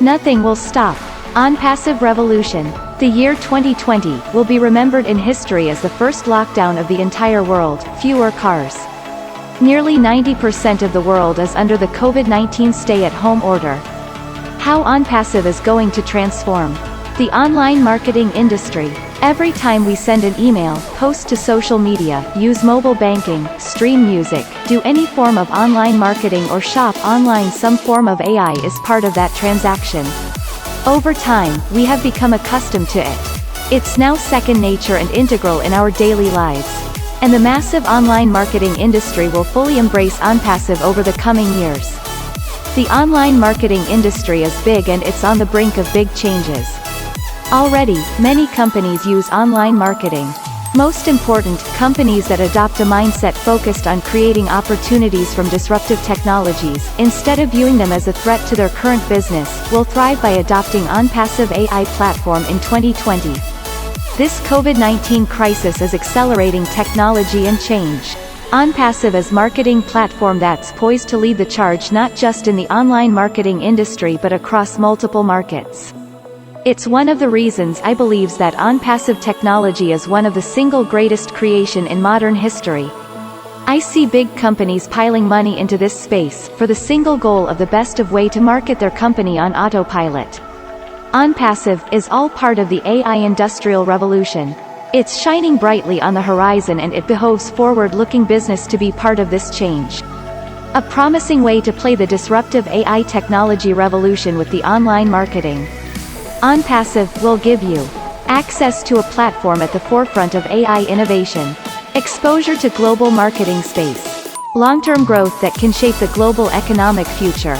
Nothing will stop Onpassive revolution. The year 2020 will be remembered in history as the first lockdown of the entire world. Fewer cars. Nearly 90% of the world is under the COVID-19 stay-at-home order. How Onpassive is going to transform the online marketing industry. Every time we send an email, post to social media, use mobile banking, stream music, do any form of online marketing or shop online, some form of AI is part of that transaction. Over time, we have become accustomed to it. It's now second nature and integral in our daily lives. And the massive online marketing industry will fully embrace Onpassive over the coming years. The online marketing industry is big and it's on the brink of big changes. Already, many companies use online marketing. Most important, companies that adopt a mindset focused on creating opportunities from disruptive technologies, instead of viewing them as a threat to their current business, will thrive by adopting Onpassive AI platform in 2020. This COVID-19 crisis is accelerating technology and change. Onpassive is marketing platform that's poised to lead the charge not just in the online marketing industry but across multiple markets. It's one of the reasons I believes that Onpassive technology is one of the single greatest creation in modern history. I see big companies piling money into this space, for the single goal of the best of way to market their company on autopilot. Onpassive is all part of the AI industrial revolution. It's shining brightly on the horizon and it behoves forward-looking business to be part of this change. A promising way to play the disruptive AI technology revolution with the online marketing. Onpassive will give you access to a platform at the forefront of AI innovation, exposure to global marketing space, long-term growth that can shape the global economic future.